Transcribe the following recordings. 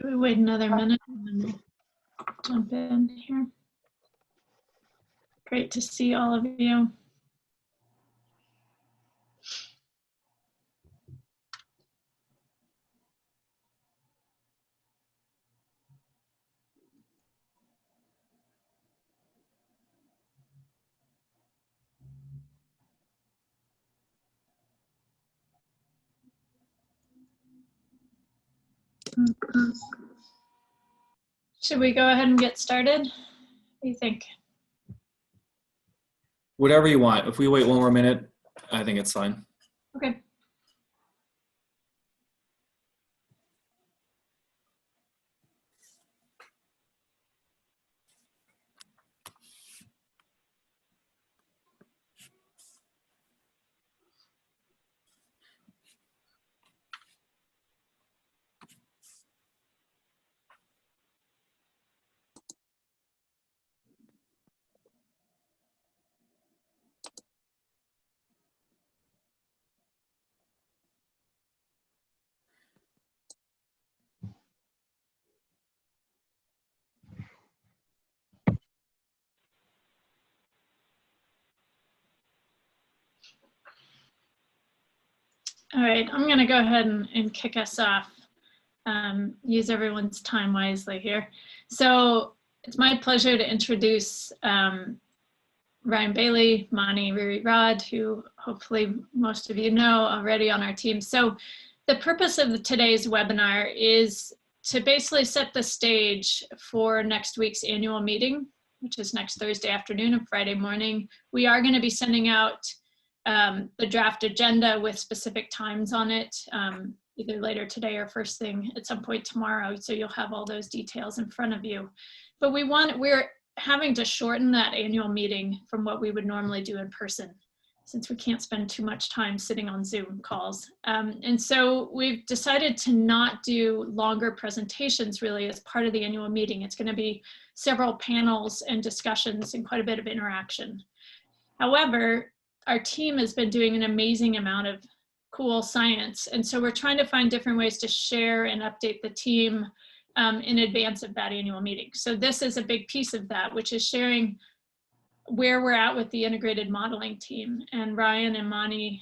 Should we wait another minute and then we'll jump in here? Great to see all of you. Should we go ahead and get started? What do you think? Whatever you want. If we wait one more minute, I think it's fine. Okay. All right, I'm going to go ahead and kick us off. Use everyone's time wisely here. So it's my pleasure to introduce Ryan Bailey, Mani Rouhi Rad, who hopefully most of you know already on our team. So the purpose of today's webinar is to basically set the stage for next week's annual meeting, which is next Thursday afternoon and Friday morning. We are going to be sending out the draft agenda with specific times on it, either later today or first thing at some point tomorrow. So you'll have all those details in front of you. But we're having to shorten that annual meeting from what we would normally do in person, since we can't spend too much time sitting on Zoom calls. And so we've decided to not do longer presentations really as part of the annual meeting. It's going to be several panels and discussions and quite a bit of interaction. However, our team has been doing an amazing amount of cool science. And so we're trying to find different ways to share and update the team in advance of that annual meeting. So this is a big piece of that, which is sharing where we're at with the integrated modeling team. And Ryan and Mani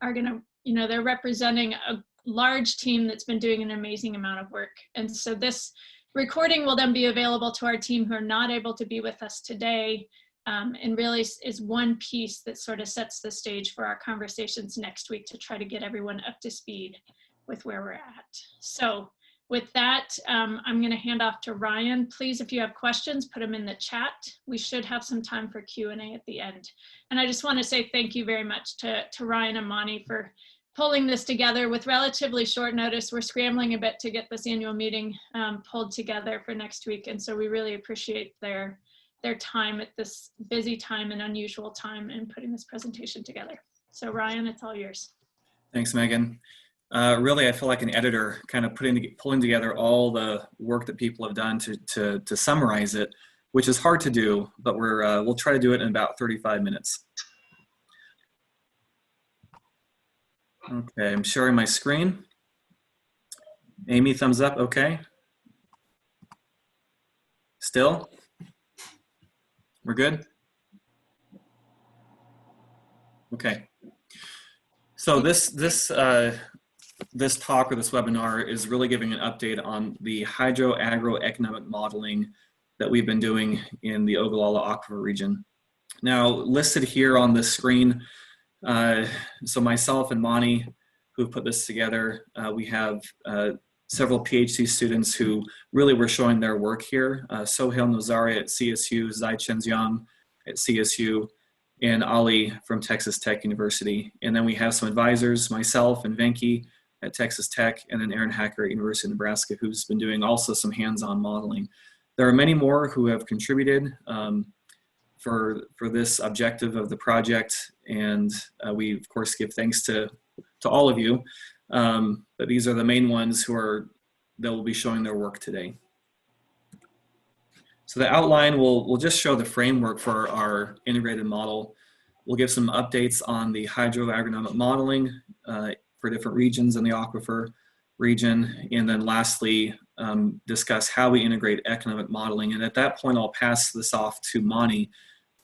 are gonna, they're representing a large team that's been doing an amazing amount of work. And so this recording will then be available to our team who are not able to be with us today. And really is one piece that sort of sets the stage for our conversations next week to try to get everyone up to speed with where we're at. So with that, I'm going to hand off to Ryan. Please, if you have questions, put them in the chat. We should have some time for Q&A at the end. And I just want to say thank you very much to Ryan and Mani for pulling this together with relatively short notice. We're scrambling a bit to get this annual meeting pulled together for next week. And so we really appreciate their time at this busy time and unusual time in putting this presentation together. So Ryan, it's all yours. Thanks, Megan. Really, I feel like an editor kind of pulling together all the work that people have done to summarize it, which is hard to do, but we'll try to do it in about 35 minutes. Okay, I'm sharing my screen. Amy, thumbs up, okay. Still? We're good? Okay. So this talk or this webinar is really giving an update on the Hydro-Agro-Economic Modeling that we've been doing in the Ogallala Aquifer region. Now, listed here on the screen, so myself and Mani, who put this together, we have several PhD students who really were showing their work here. Sohail Nozari at CSU, Zai Chenziang at CSU, and Ali from Texas Tech University. And then we have some advisors, myself and Venki at Texas Tech, and then Aaron Hacker at University of Nebraska, who's been doing also some hands-on modeling. There are many more who have contributed for this objective of the project, and we of course give thanks to all of you. But these are the main ones that will be showing their work today. So the outline will just show the framework for our integrated model. We'll give some updates on the hydro-agronomic modeling for different regions in the aquifer, region, and then lastly, discuss how we integrate economic modeling. And at that point, I'll pass this off to Mani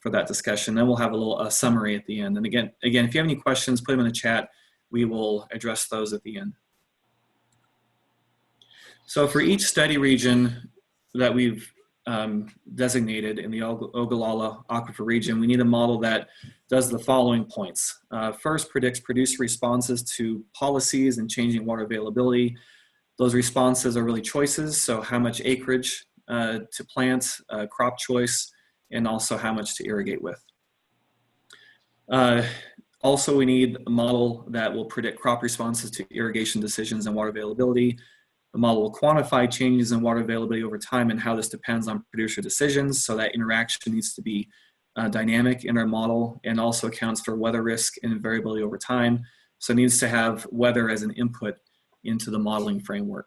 for that discussion. Then we'll have a little summary at the end. And again, if you have any questions, put them in the chat. We will address those at the end. So for each study region that we've designated in the Ogallala Aquifer region, we need a model that does the following points. First, predicts producer responses to policies and changing water availability. Those responses are really choices, so how much acreage to plant, crop choice, and also how much to irrigate with. Also, we need a model that will predict crop responses to irrigation decisions and water availability. The model will quantify changes in water availability over time and how this depends on producer decisions. So that interaction needs to be dynamic in our model, and also accounts for weather risk and variability over time. So it needs to have weather as an input into the modeling framework.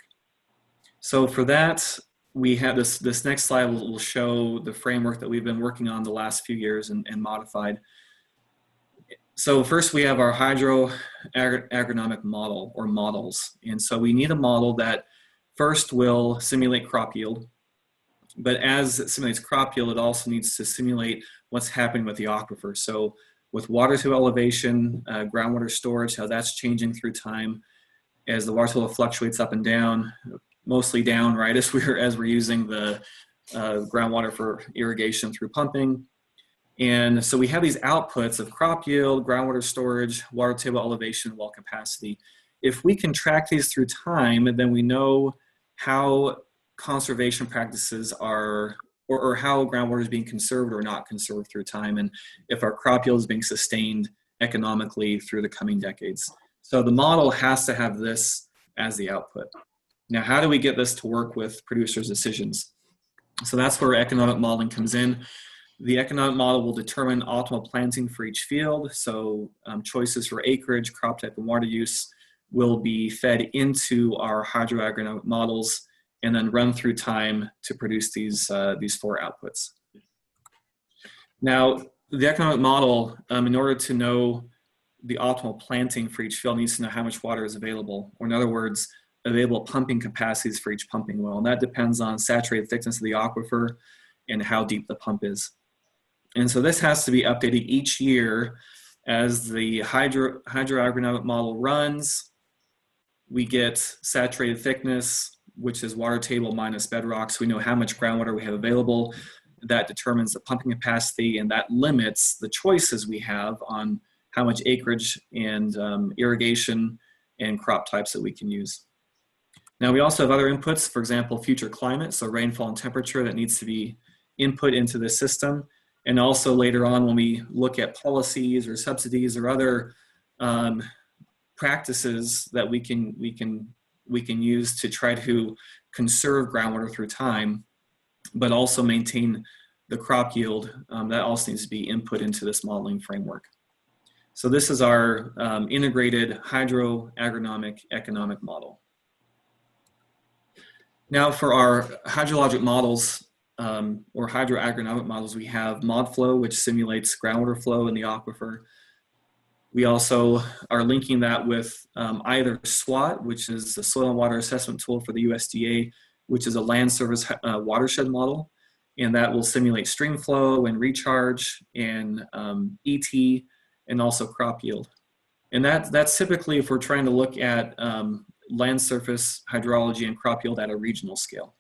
So for that, we have this next slide will show the framework that we've been working on the last few years and modified. So first we have our Hydro-Agronomic model, or models. And so we need a model that first will simulate crop yield, but as it simulates crop yield, it also needs to simulate what's happening with the aquifer. So with water to elevation, groundwater storage, how that's changing through time, as the water table fluctuates up and down, mostly down, right, as we're using the groundwater for irrigation through pumping. And so we have these outputs of crop yield, groundwater storage, water table elevation, well capacity. If we can track these through time, then we know how conservation practices are, or how groundwater is being conserved or not conserved through time, and if our crop yield is being sustained economically through the coming decades. So the model has to have this as the output. Now, how do we get this to work with producers' decisions? So that's where economic modeling comes in. The economic model will determine optimal planting for each field. So choices for acreage, crop type, and water use will be fed into our hydro-agronomic models and then run through time to produce these four outputs. Now, the economic model, in order to know the optimal planting for each field, needs to know how much water is available, or in other words, available pumping capacities for each pumping well. And that depends on saturated thickness of the aquifer and how deep the pump is. And so this has to be updated each year as the hydro-agronomic model runs. We get saturated thickness, which is water table minus bedrock, so we know how much groundwater we have available. That determines the pumping capacity, and that limits the choices we have on how much acreage and irrigation and crop types that we can use. Now, we also have other inputs, for example, future climate, so rainfall and temperature that needs to be input into the system. And also later on, when we look at policies or subsidies or other practices that we can use to try to conserve groundwater through time, but also maintain the crop yield, that also needs to be input into this modeling framework. So this is our integrated hydro-agronomic economic model. Now for our hydrologic models, or hydro-agronomic models, we have ModFlow, which simulates groundwater flow in the aquifer. We also are linking that with either SWAT, which is the Soil and Water Assessment Tool for the USDA, which is a land service watershed model, and that will simulate stream flow and recharge and ET, and also crop yield. And that's typically if we're trying to look at land surface hydrology and crop yield at a regional scale.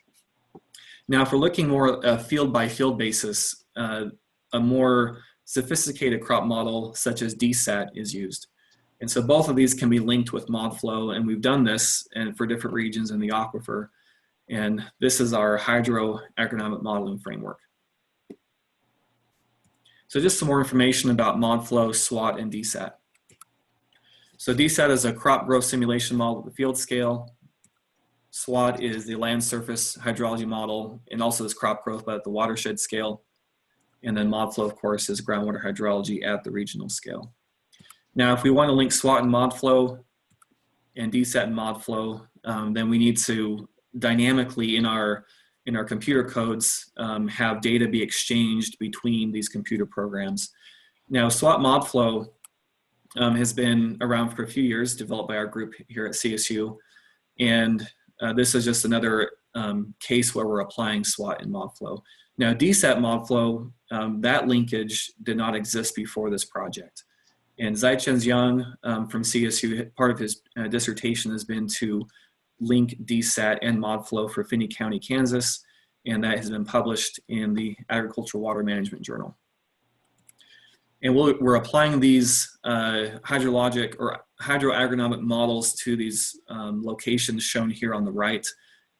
Now, if we're looking more field by field basis, a more sophisticated crop model such as DSAT is used. And so both of these can be linked with ModFlow, and we've done this for different regions in the aquifer. And this is our hydro-agronomic modeling framework. So just some more information about ModFlow, SWAT, and DSAT. So DSAT is a crop growth simulation model at the field scale. SWAT is the land surface hydrology model, and also this crop growth, but at the watershed scale. And then ModFlow, of course, is groundwater hydrology at the regional scale. Now, if we want to link SWAT and ModFlow and DSAT and ModFlow, then we need to dynamically in our computer codes have data be exchanged between these computer programs. Now, SWAT ModFlow has been around for a few years, developed by our group here at CSU. And this is just another case where we're applying SWAT and ModFlow. Now, DSAT ModFlow, that linkage did not exist before this project. And Zaicheng Zhang from CSU, part of his dissertation has been to link DSAT and ModFlow for Finney County, Kansas, and that has been published in the Agricultural Water Management Journal. And we're applying these hydrologic or hydro-agronomic models to these locations shown here on the right.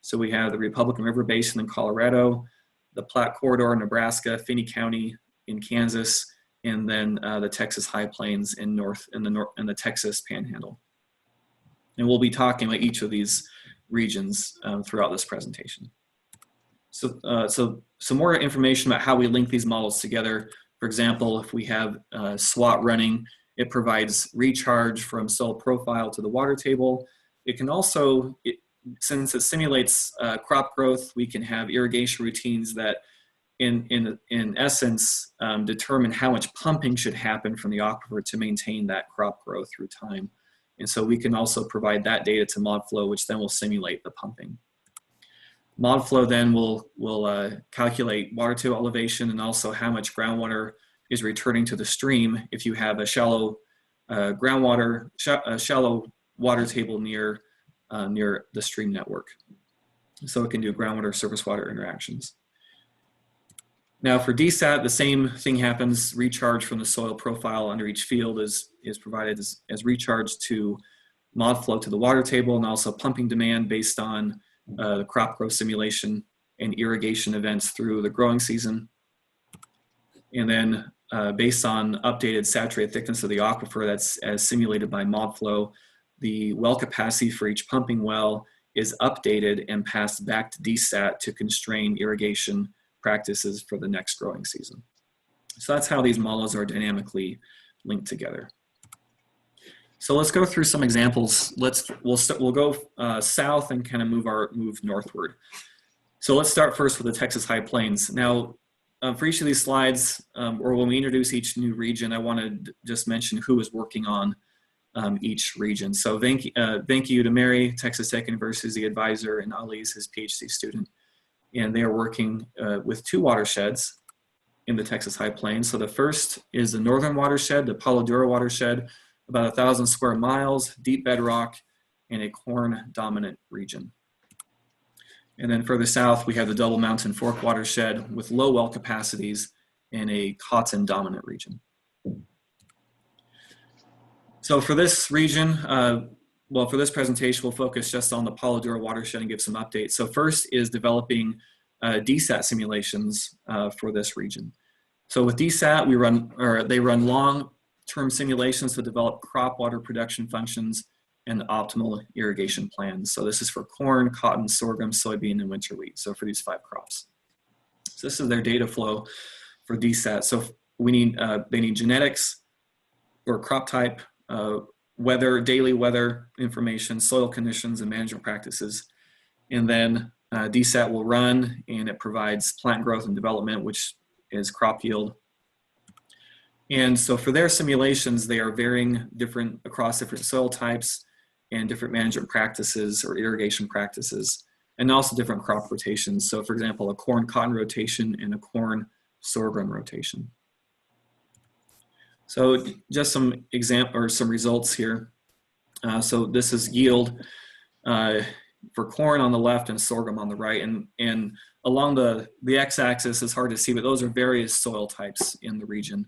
So we have the Republican River Basin in Colorado, the Platte Corridor in Nebraska, Finney County in Kansas, and then the Texas High Plains in the Texas Panhandle. And we'll be talking about each of these regions throughout this presentation. So some more information about how we link these models together. For example, if we have SWAT running, it provides recharge from soil profile to the water table. It can also, since it simulates crop growth, we can have irrigation routines that in essence determine how much pumping should happen from the aquifer to maintain that crop growth through time. And so we can also provide that data to ModFlow, which then will simulate the pumping. ModFlow then will calculate water table elevation and also how much groundwater is returning to the stream if you have a shallow shallow water table near the stream network. So it can do groundwater surface water interactions. Now for DSAT, the same thing happens. Recharge from the soil profile under each field is provided as recharge to ModFlow to the water table, and also pumping demand based on the crop growth simulation and irrigation events through the growing season. And then based on updated saturated thickness of the aquifer that's as simulated by ModFlow, the well capacity for each pumping well is updated and passed back to DSAT to constrain irrigation practices for the next growing season. So that's how these models are dynamically linked together. So let's go through some examples. We'll go south and kind of move northward. So let's start first with the Texas High Plains. Now, for each of these slides, or when we introduce each new region, I want to just mention who is working on each region. So thank you to Mary, Texas Tech University is the advisor, and Ali is his PhD student. And they are working with two watersheds in the Texas High Plains. So the first is the northern watershed, the Palo Duro watershed, about 1,000 square miles, deep bedrock, and a corn dominant region. And then further south, we have the Double Mountain Fork watershed with low well capacities in a cotton dominant region. So for this region, well, for this presentation, we'll focus just on the Palo Duro watershed and give some updates. So first is developing DSAT simulations for this region. So with DSAT, they run long-term simulations to develop crop water production functions and optimal irrigation plans. So this is for corn, cotton, sorghum, soybean, and winter wheat. So for these 5 crops. So this is their data flow for DSAT. So they need genetics or crop type, weather, daily weather information, soil conditions, and management practices. And then DSAT will run, and it provides plant growth and development, which is crop yield. And so for their simulations, they are varying across different soil types and different management practices or irrigation practices, and also different crop rotations. So for example, a corn cotton rotation and a corn sorghum rotation. So just some results here. So this is yield for corn on the left and sorghum on the right. And along the x-axis, it's hard to see, but those are various soil types in the region.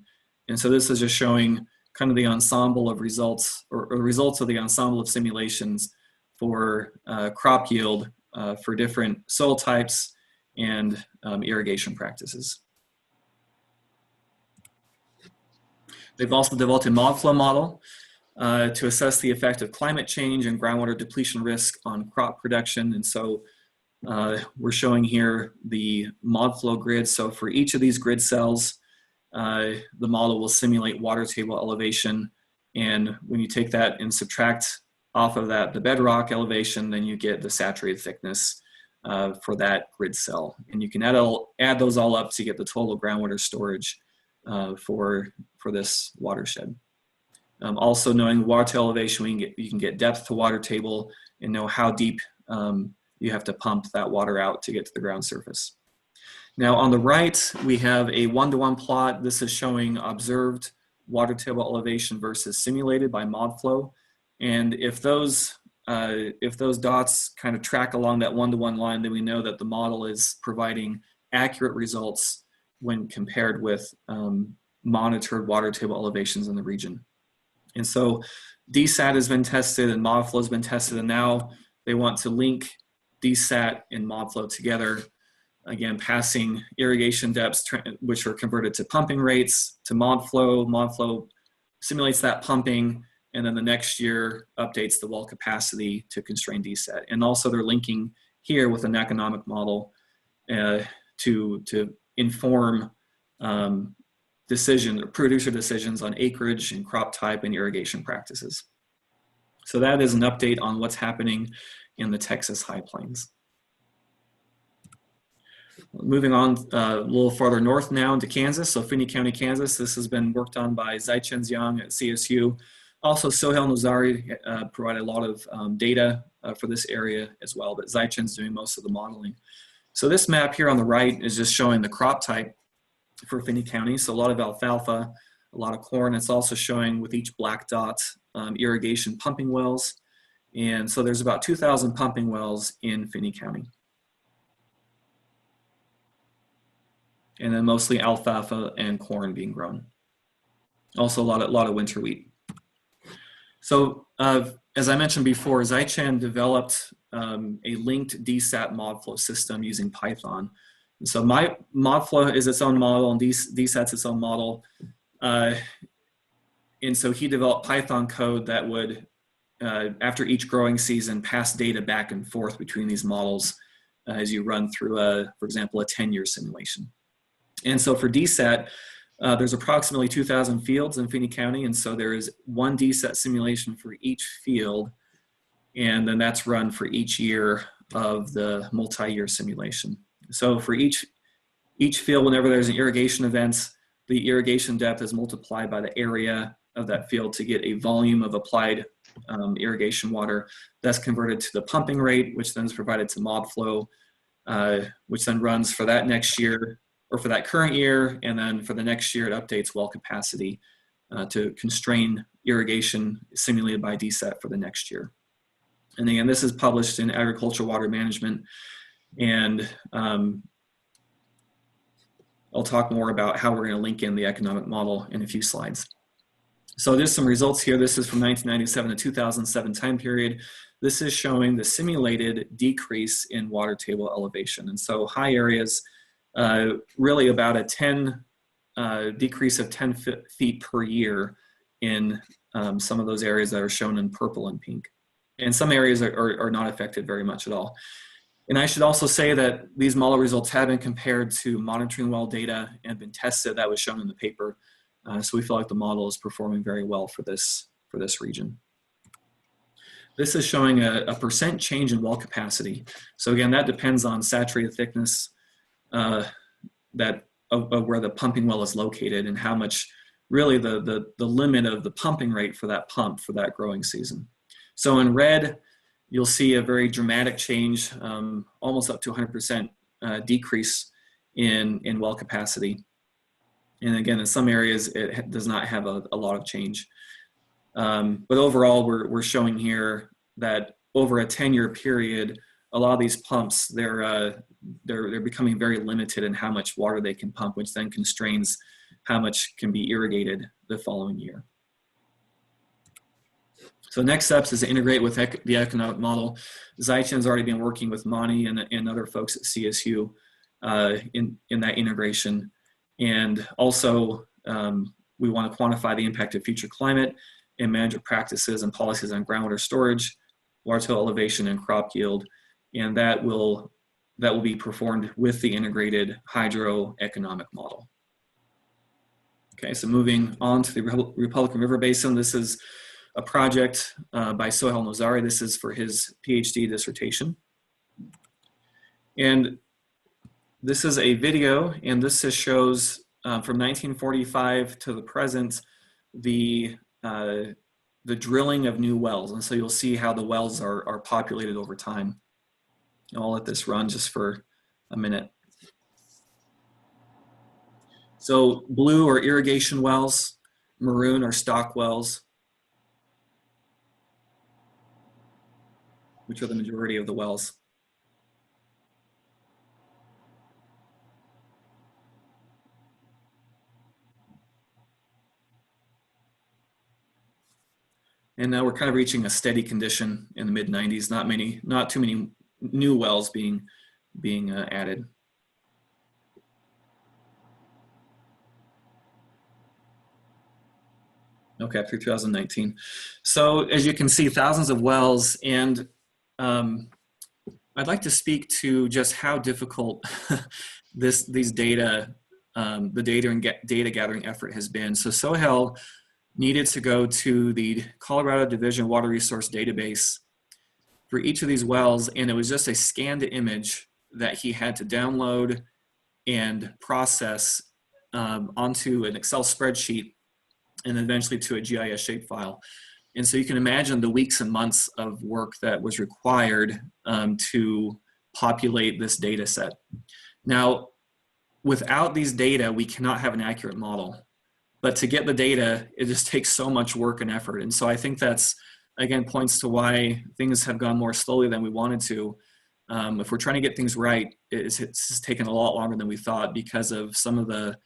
And so this is just showing kind of the ensemble of results or results of the ensemble of simulations for crop yield for different soil types and irrigation practices. They've also developed a ModFlow model to assess the effect of climate change and groundwater depletion risk on crop production. And so we're showing here the ModFlow grid. So for each of these grid cells, the model will simulate water table elevation. And when you take that and subtract off of that the bedrock elevation, then you get the saturated thickness for that grid cell. And you can add those all up to get the total groundwater storage for this watershed. Also knowing water table elevation, you can get depth to water table and know how deep you have to pump that water out to get to the ground surface. Now on the right, we have a one-to-one plot. This is showing observed water table elevation versus simulated by ModFlow. And if those dots kind of track along that one-to-one line, then we know that the model is providing accurate results when compared with monitored water table elevations in the region. And so DSAT has been tested and ModFlow has been tested, and now they want to link DSAT and ModFlow together, again, passing irrigation depths, which are converted to pumping rates, to ModFlow. ModFlow simulates that pumping, and then the next year updates the well capacity to constrain DSAT. And also they're linking here with an economic model to inform producer decisions on acreage and crop type and irrigation practices. So that is an update on what's happening in the Texas High Plains. Moving on a little farther north now into Kansas, so Finney County, Kansas. This has been worked on by Zai-Chen Zhang at CSU. Also, Sohail Nazari provided a lot of data for this area as well, but Zai-Chen's doing most of the modeling. So this map here on the right is just showing the crop type for Finney County. So a lot of alfalfa, a lot of corn. It's also showing with each black dot irrigation pumping wells. And so there's about 2,000 pumping wells in Finney County. And then mostly alfalfa and corn being grown. Also a lot of winter wheat. So as I mentioned before, Zai-Chen developed a linked DSAT ModFlow system using Python. And so my ModFlow is its own model and DSAT's its own model. And so he developed Python code that would, after each growing season, pass data back and forth between these models as you run through, for example, a 10-year simulation. And so for DSAT, there's approximately 2,000 fields in Finney County, and so there is one DSAT simulation for each field, and then that's run for each year of the multi-year simulation. So for each field, whenever there's an irrigation event, the irrigation depth is multiplied by the area of that field to get a volume of applied irrigation water. That's converted to the pumping rate, which then is provided to ModFlow, which then runs for that next year, or for that current year, and then for the next year it updates well capacity to constrain irrigation simulated by DSAT for the next year. And again, this is published in Agricultural Water Management, and I'll talk more about how we're going to link in the economic model in a few slides. So there's some results here. This is from 1997 to 2007 time period. This is showing the simulated decrease in water table elevation. And so high areas, really about a decrease of 10 feet per year in some of those areas that are shown in purple and pink. And some areas are not affected very much at all. And I should also say that these model results have been compared to monitoring well data and been tested. That was shown in the paper. So we feel like the model is performing very well for this region. This is showing a percent change in well capacity. So again, that depends on saturated thickness of where the pumping well is located and how much, really the limit of the pumping rate for that pump for that growing season. So in red, you'll see a very dramatic change, almost up to 100% decrease in well capacity. And again, in some areas, it does not have a lot of change. But overall, we're showing here that over a 10-year period, a lot of these pumps, they're becoming very limited in how much water they can pump, which then constrains how much can be irrigated the following year. So next steps is to integrate with the economic model. Zai-Chen's already been working with Mani and other folks at CSU in that integration. And also, we want to quantify the impact of future climate and management practices and policies on groundwater storage, water table elevation, and crop yield. And that will be performed with the integrated hydro-economic model. Okay, so moving on to the Republican River Basin. This is a project by Sohail Nazari. This is for his PhD dissertation. And this is a video, and this shows from 1945 to the present the the drilling of new wells. And so you'll see how the wells are populated over time. I'll let this run just for a minute. So blue are irrigation wells, maroon are stock wells, which are the majority of the wells. And now we're kind of reaching a steady condition in the mid 90s. Not too many new wells being added. Okay, through 2019. So as you can see, thousands of wells, and I'd like to speak to just how difficult these data, the data and data gathering effort has been. So Sohail needed to go to the Colorado Division Water Resource Database for each of these wells, and it was just a scanned image that he had to download and process onto an Excel spreadsheet and eventually to a GIS shapefile. And so you can imagine the weeks and months of work that was required to populate this data set. Now, without these data, we cannot have an accurate model. But to get the data, it just takes so much work and effort. And so I think that's, again, points to why things have gone more slowly than we wanted to. If we're trying to get things right, it's taken a lot longer than we thought because of some of the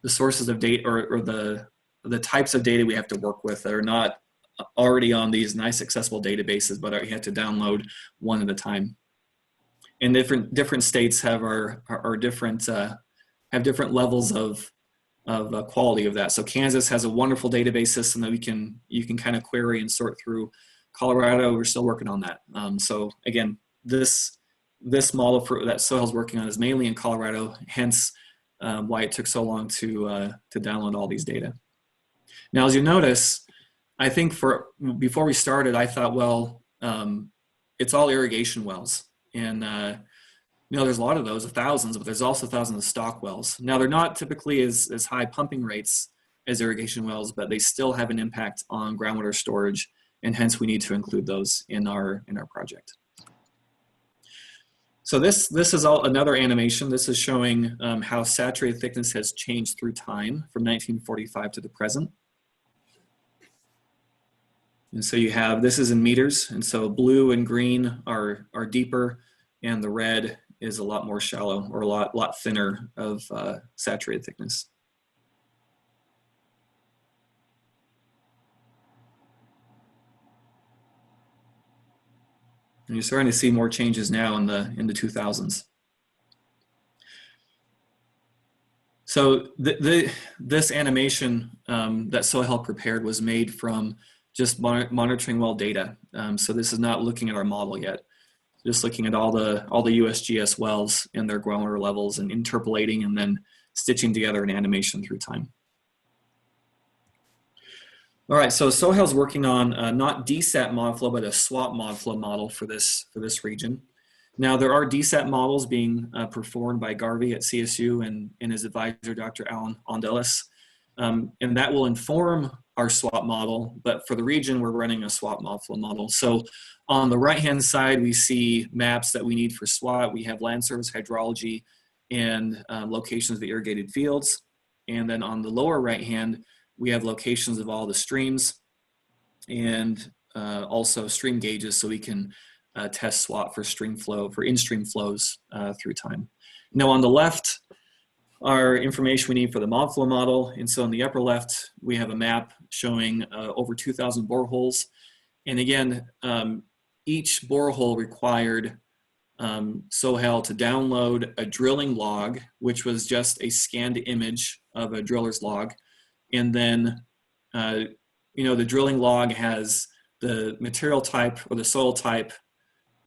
sources of data or the types of data we have to work with that are not already on these nice accessible databases, but you have to download one at a time. And different states have different have different levels of quality of that. So Kansas has a wonderful database system that you can kind of query and sort through. Colorado, we're still working on that. So again, this model that Sohail's working on is mainly in Colorado, hence why it took so long to download all these data. Now, as you notice, I think before we started, I thought, well, it's all irrigation wells, and there's a lot of those, thousands, but there's also thousands of stock wells. Now, they're not typically as high pumping rates as irrigation wells, but they still have an impact on groundwater storage, and hence we need to include those in our project. So this is another animation. This is showing how saturated thickness has changed through time from 1945 to the present. And so you have, this is in meters, and so blue and green are deeper, and the red is a lot more shallow or a lot thinner of saturated thickness. And you're starting to see more changes now in the 2000s. So this animation that Sohail prepared was made from just monitoring well data. So this is not looking at our model yet. Just looking at all the USGS wells and their groundwater levels and interpolating and then stitching together an animation through time. All right, so Sohail's working on not DSAT mod flow, but a SWAP mod flow model for this region. Now there are DSAT models being performed by Garvey at CSU and his advisor, Dr. Alan Ondelis, and that will inform our SWAP model, but for the region, we're running a SWAP mod flow model. So on the right-hand side, we see maps that we need for SWAP. We have land surface hydrology and locations of the irrigated fields. And then on the lower right-hand, we have locations of all the streams and also stream gauges so we can test SWAP for stream flow, for in-stream flows through time. Now on the left, our information we need for the mod flow model. And so in the upper left, we have a map showing over 2,000 boreholes. And again, each borehole required Sohail to download a drilling log, which was just a scanned image of a driller's log. And then, the drilling log has the material type or the soil type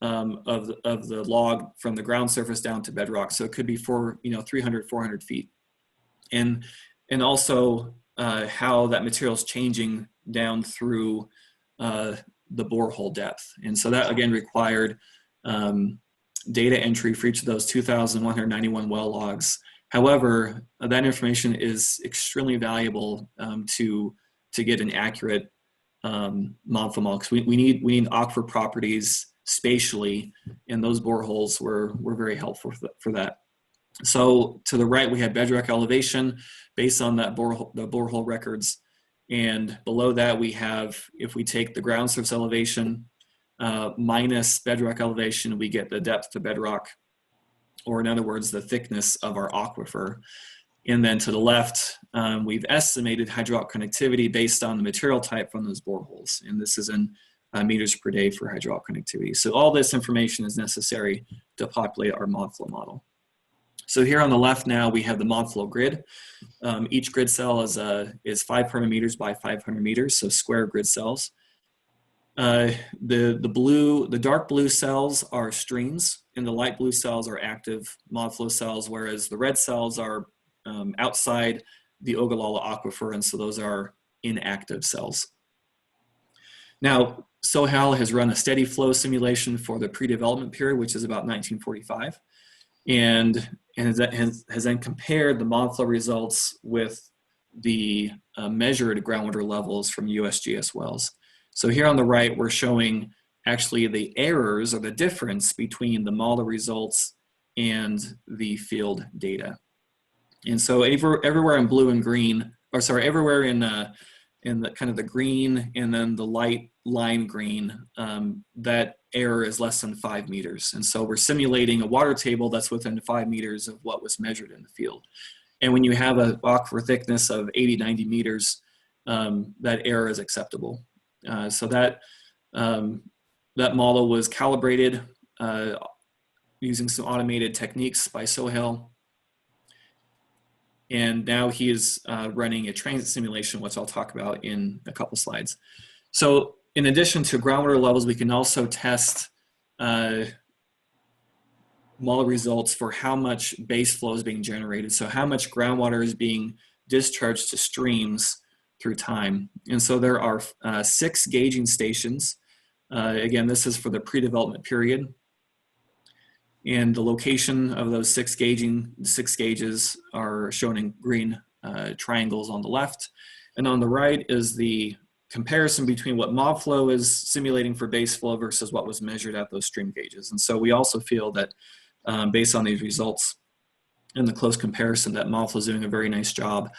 of the log from the ground surface down to bedrock. So it could be 300, 400 feet. And also how that material is changing down through the borehole depth. And so that again required data entry for each of those 2,191 well logs. However, that information is extremely valuable to to get an accurate monthflow model, because we need aquifer properties spatially, and those boreholes were very helpful for that. So to the right, we have bedrock elevation based on that the borehole records. And below that, we have, if we take the ground surface elevation minus bedrock elevation, we get the depth to bedrock, or in other words, the thickness of our aquifer. And then to the left, we've estimated hydraulic conductivity based on the material type from those boreholes. And this is in meters per day for hydraulic conductivity. So all this information is necessary to populate our ModFlow model. So here on the left now, we have the ModFlow grid. Each grid cell is 500 meters by 500 meters, so square grid cells. The dark blue cells are streams, and the light blue cells are active ModFlow cells, whereas the red cells are outside the Ogallala aquifer, and so those are inactive cells. Now, SOHAL has run a steady flow simulation for the pre-development period, which is about 1945, and has then compared the ModFlow results with the measured groundwater levels from USGS wells. So here on the right, we're showing actually the errors or the difference between the model results and the field data. And so everywhere in blue and green, or sorry, everywhere in the kind of the green and then the light lime green, that error is less than 5 meters. And so we're simulating a water table that's within 5 meters of what was measured in the field. And when you have an aquifer thickness of 80, 90 meters, that error is acceptable. So that model was calibrated using some automated techniques by SOHAL. And now he is running a transit simulation, which I'll talk about in a couple slides. So in addition to groundwater levels, we can also test model results for how much base flow is being generated. So how much groundwater is being discharged to streams through time. And so there are 6 gauging stations. Again, this is for the pre-development period. And the location of those 6 gauges are shown in green triangles on the left. And on the right is the comparison between what ModFlow is simulating for base flow versus what was measured at those stream gauges. And so we also feel that based on these results and the close comparison, that ModFlow is doing a very nice job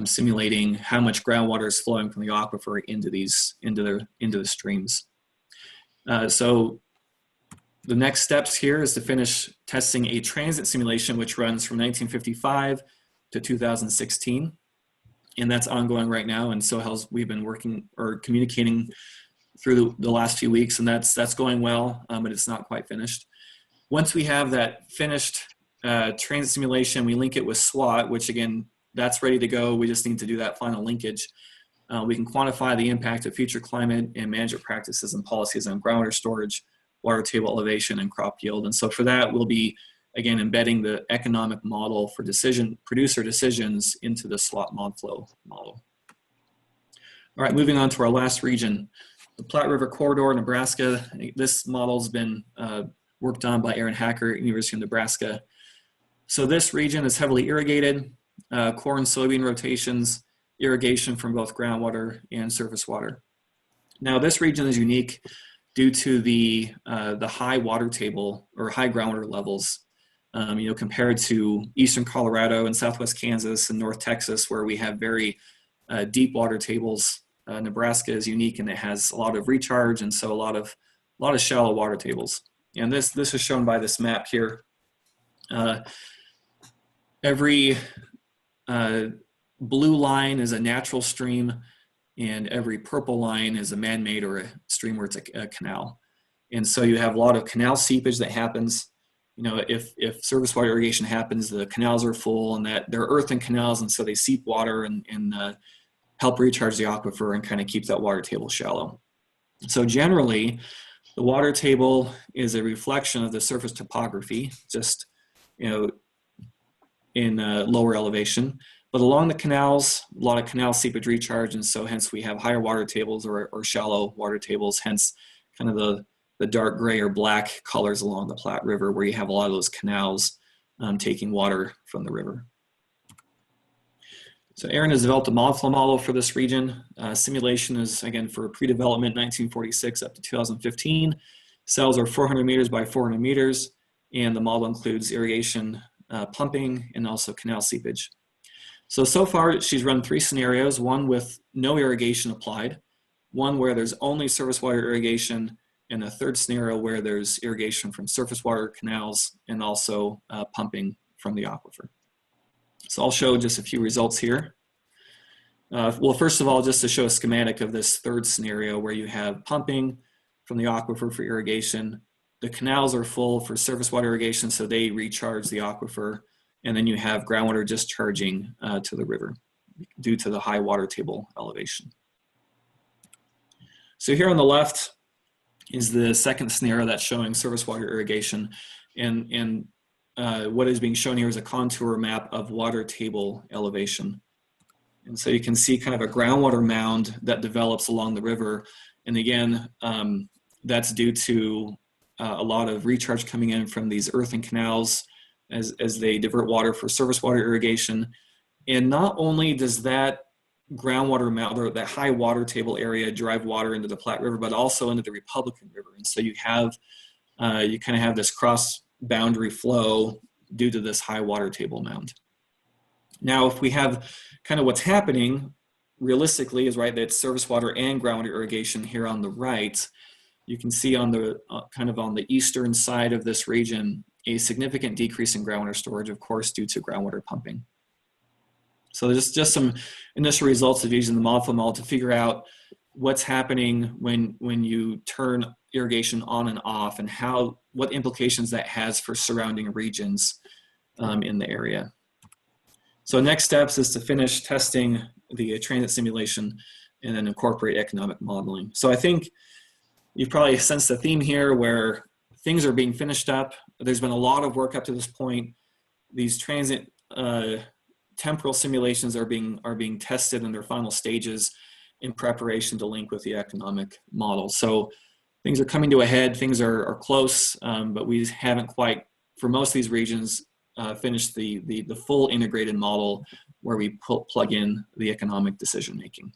simulating how much groundwater is flowing from the aquifer into the streams. So the next steps here is to finish testing a transit simulation, which runs from 1955 to 2016. And that's ongoing right now. And SOHAL's, we've been working or communicating through the last few weeks, and that's going well, but it's not quite finished. Once we have that finished transit simulation, we link it with SWOT, which again, that's ready to go. We just need to do that final linkage. We can quantify the impact of future climate and management practices and policies on groundwater storage, water table elevation, and crop yield. And so for that, we'll be, again, embedding the economic model for producer decisions into the SWOT ModFlow model. All right, moving on to our last region, the Platte River Corridor, Nebraska. This model's been worked on by Aaron Hacker at University of Nebraska. So this region is heavily irrigated, corn, soybean rotations, irrigation from both groundwater and surface water. Now this region is unique due to the high water table or high groundwater levels, compared to eastern Colorado and southwest Kansas and north Texas, where we have very deep water tables. Nebraska is unique and it has a lot of recharge, and so a lot of shallow water tables. And this is shown by this map here. Every blue line is a natural stream, and every purple line is a man-made or a stream where it's a canal. And so you have a lot of canal seepage that happens. If surface water irrigation happens, the canals are full, and that they're earthen canals, and so they seep water and help recharge the aquifer and kind of keep that water table shallow. So generally, the water table is a reflection of the surface topography, just in lower elevation. But along the canals, a lot of canal seepage recharge, and so hence we have higher water tables or shallow water tables, hence kind of the dark gray or black colors along the Platte River, where you have a lot of those canals taking water from the river. So Aaron has developed a model model for this region. Simulation is, again, for pre-development 1946 up to 2015. Cells are 400 meters by 400 meters, and the model includes irrigation, pumping, and also canal seepage. So far, she's run 3 scenarios, one with no irrigation applied, one where there's only surface water irrigation, and a third scenario where there's irrigation from surface water canals and also pumping from the aquifer. So I'll show just a few results here. Well, first of all, just to show a schematic of this third scenario where you have pumping from the aquifer for irrigation. The canals are full for surface water irrigation, so they recharge the aquifer. And then you have groundwater discharging to the river due to the high water table elevation. So here on the left is the second scenario that's showing surface water irrigation. And what is being shown here is a contour map of water table elevation. And so you can see kind of a groundwater mound that develops along the river. And again, that's due to a lot of recharge coming in from these earthen canals as they divert water for surface water irrigation. And not only does that groundwater mound or that high water table area drive water into the Platte River, but also into the Republican River. And so you have, you kind of have this cross boundary flow due to this high water table mound. Now, if we have kind of what's happening realistically is right, that surface water and groundwater irrigation here on the right, you can see on the kind of on the eastern side of this region, a significant decrease in groundwater storage, of course, due to groundwater pumping. So there's just some initial results of using the model to figure out what's happening when you turn irrigation on and off and what implications that has for surrounding regions in the area. So next steps is to finish testing the transit simulation and then incorporate economic modeling. So I think you've probably sensed the theme here where things are being finished up. There's been a lot of work up to this point. These transit temporal simulations are being tested in their final stages in preparation to link with the economic model. So things are coming to a head, things are close, but we haven't quite, for most of these regions, finished the full integrated model where we plug in the economic decision making.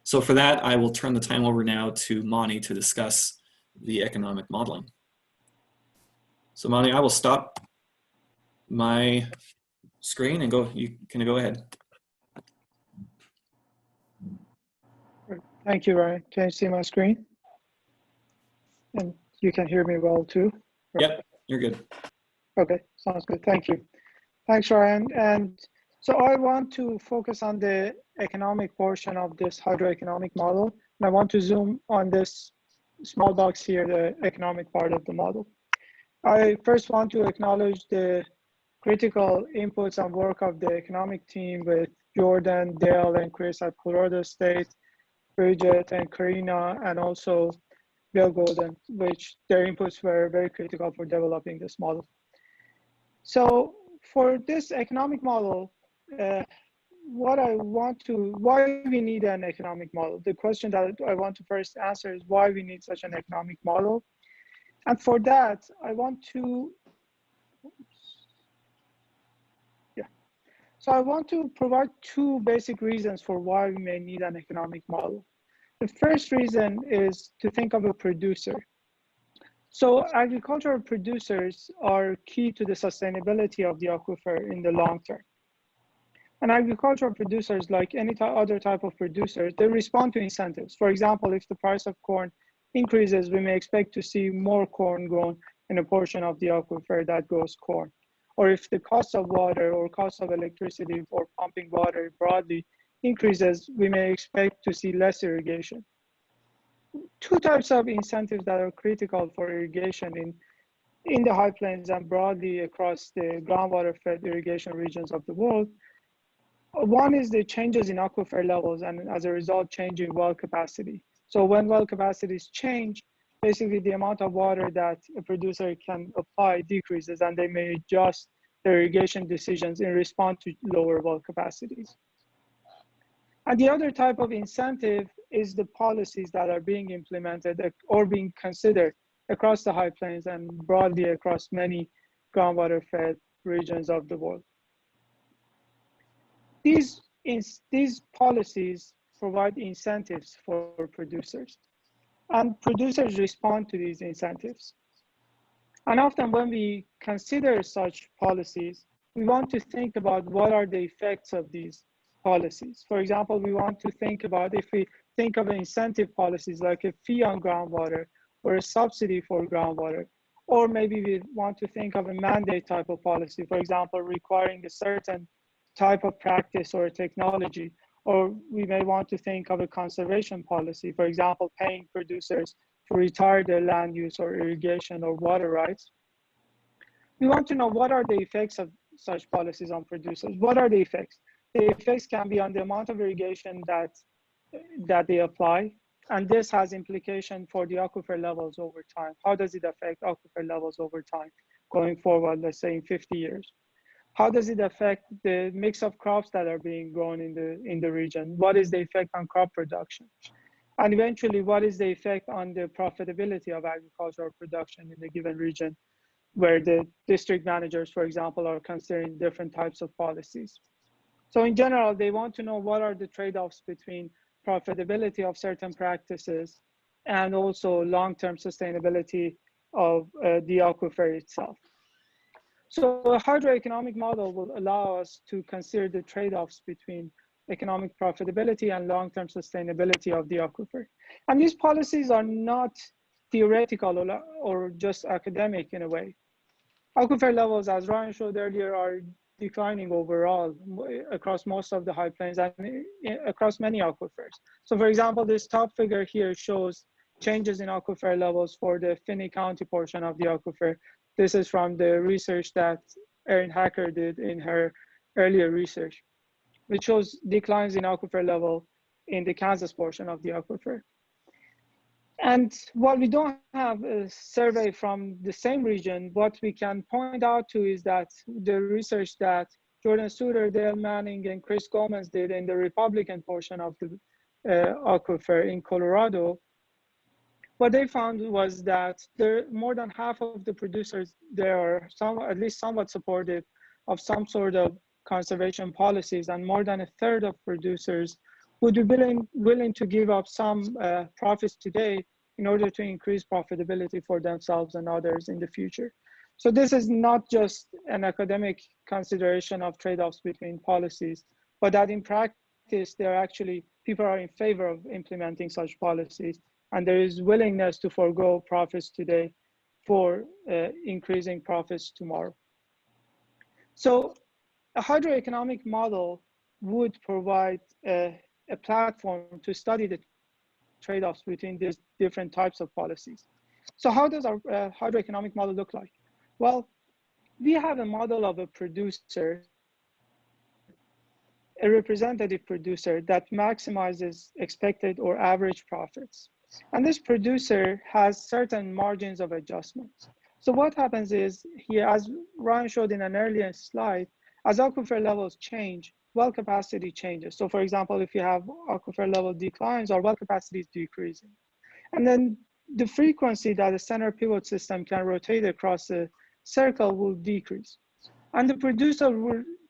So for that, I will turn the time over now to Mani to discuss the economic modeling. So Mani, I will stop my screen and you can go ahead. Thank you, Ryan. Can you see my screen? And you can hear me well too? Right. Yep, you're good. Okay, sounds good. Thank you. Thanks, Ryan. And so I want to focus on the economic portion of this hydroeconomic model. And I want to zoom on this small box here, the economic part of the model. I first want to acknowledge the critical inputs and work of the economic team with Jordan, Dale, and Chris at Colorado State, Bridget and Karina, and also Bill Golden, which their inputs were very critical for developing this model. So for this economic model, why we need an economic model? The question that I want to first answer is why we need such an economic model. And for that, I want to provide 2 basic reasons for why we may need an economic model. The first reason is to think of a producer. So agricultural producers are key to the sustainability of the aquifer in the long term. And agricultural producers, like any other type of producer, they respond to incentives. For example, if the price of corn increases, we may expect to see more corn grown in a portion of the aquifer that grows corn. Or if the cost of water or cost of electricity for pumping water broadly increases, we may expect to see less irrigation. 2 types of incentives that are critical for irrigation in the high plains and broadly across the groundwater-fed irrigation regions of the world. One is the changes in aquifer levels and as a result, changing well capacity. So when well capacities change, basically the amount of water that a producer can apply decreases and they may adjust their irrigation decisions in response to lower well capacities. And the other type of incentive is the policies that are being implemented or being considered across the high plains and broadly across many groundwater fed regions of the world. these policies provide incentives for producers, and producers respond to these incentives. And often when we consider such policies, we want to think about what are the effects of these policies. For example, we want to think about, if we think of incentive policies like a fee on groundwater or a subsidy for groundwater, or maybe we want to think of a mandate type of policy, for example, requiring a certain type of practice or technology, or we may want to think of a conservation policy, for example, paying producers to retire their land use or irrigation or water rights. We want to know what are the effects of such policies on producers. What are the effects? The effects can be on the amount of irrigation that they apply, and this has implication for the aquifer levels over time. How does it affect aquifer levels over time going forward, let's say in 50 years? How does it affect the mix of crops that are being grown in the region? What is the effect on crop production? And eventually, what is the effect on the profitability of agricultural production in a given region, where the district managers, for example, are considering different types of policies? So in general, they want to know what are the trade-offs between profitability of certain practices and also long-term sustainability of the aquifer itself. So a hydroeconomic model will allow us to consider the trade-offs between economic profitability and long-term sustainability of the aquifer. And these policies are not theoretical or just academic in a way. Aquifer levels, as Ryan showed earlier, are declining overall across most of the high plains and across many aquifers. So for example, this top figure here shows changes in aquifer levels for the Finney County portion of the aquifer. This is from the research that Erin Hacker did in her earlier research, which shows declines in aquifer level in the Kansas portion of the aquifer. And while we don't have a survey from the same region, what we can point out to is that the research that Jordan Suter, Dale Manning, and Chris Gomez did in the Republican portion of the aquifer in Colorado, what they found was that more than half of the producers there are at least somewhat supportive of some sort of conservation policies, and more than a third of producers would be willing to give up some profits today in order to increase profitability for themselves and others in the future. So this is not just an academic consideration of trade-offs between policies, but that in practice, people are in favor of implementing such policies, and there is willingness to forego profits today for increasing profits tomorrow. So a hydroeconomic model would provide a platform to study the trade-offs between these different types of policies. So how does our hydroeconomic model look like? Well, we have a model of a producer, a representative producer that maximizes expected or average profits. And this producer has certain margins of adjustment. So what happens is here, as Ryan showed in an earlier slide, as aquifer levels change, well capacity changes. So for example, if you have aquifer level declines, our well capacity is decreasing. And then the frequency that a center pivot system can rotate across a circle will decrease. And the producer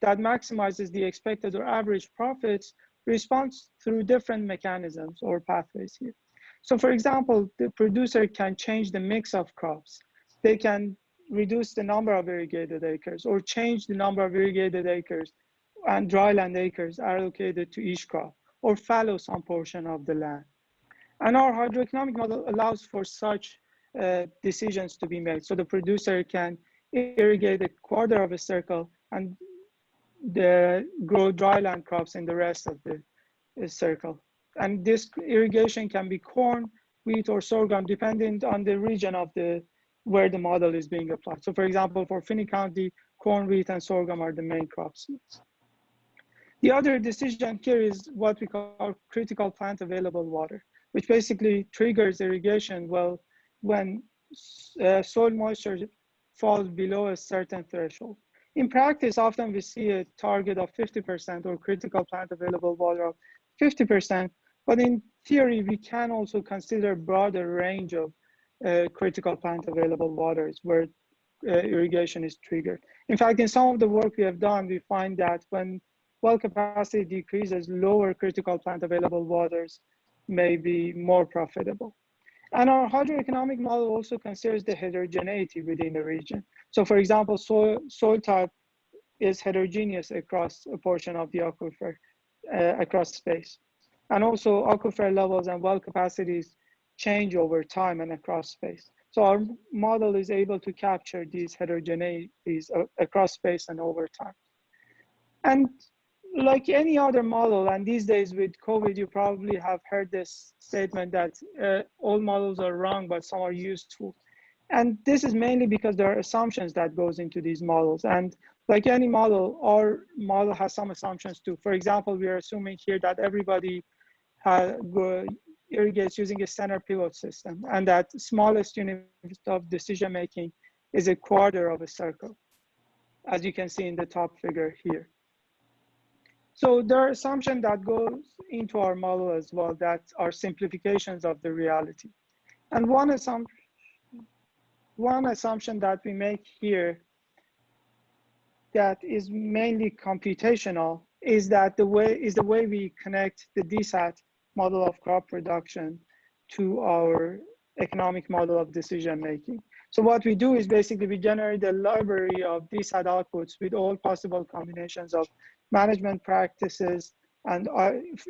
that maximizes the expected or average profits responds through different mechanisms or pathways here. So for example, the producer can change the mix of crops. They can reduce the number of irrigated acres or change the number of irrigated acres and dryland acres allocated to each crop, or fallow some portion of the land. And our hydroeconomic model allows for such decisions to be made. So the producer can irrigate a quarter of a circle and grow dryland crops in the rest of the circle. And this irrigation can be corn, wheat, or sorghum, depending on the region of where the model is being applied. So for example, for Finney County, corn, wheat, and sorghum are the main crops. The other decision here is what we call critical plant available water, which basically triggers irrigation when soil moisture falls below a certain threshold. In practice, often we see a target of 50% or critical plant available water of 50%, but in theory, we can also consider a broader range of critical plant available waters where irrigation is triggered. In fact, in some of the work we have done, we find that when well capacity decreases, lower critical plant available waters may be more profitable. And our hydroeconomic model also considers the heterogeneity within the region. So for example, soil type is heterogeneous across a portion of the aquifer, across space. And also aquifer levels and well capacities change over time and across space. So our model is able to capture these heterogeneities across space and over time. And like any other model, and these days with COVID, you probably have heard this statement that all models are wrong, but some are useful. And this is mainly because there are assumptions that goes into these models. And like any model, our model has some assumptions too. For example, we are assuming here that everybody irrigates using a center pivot system, and that smallest unit of decision-making is a quarter of a circle, as you can see in the top figure here. So there are assumptions that goes into our model as well that are simplifications of the reality. And one assumption that we make here that is mainly computational is that the way we connect the DSAT model of crop production to our economic model of decision making. So what we do is basically we generate a library of DSAT outputs with all possible combinations of management practices and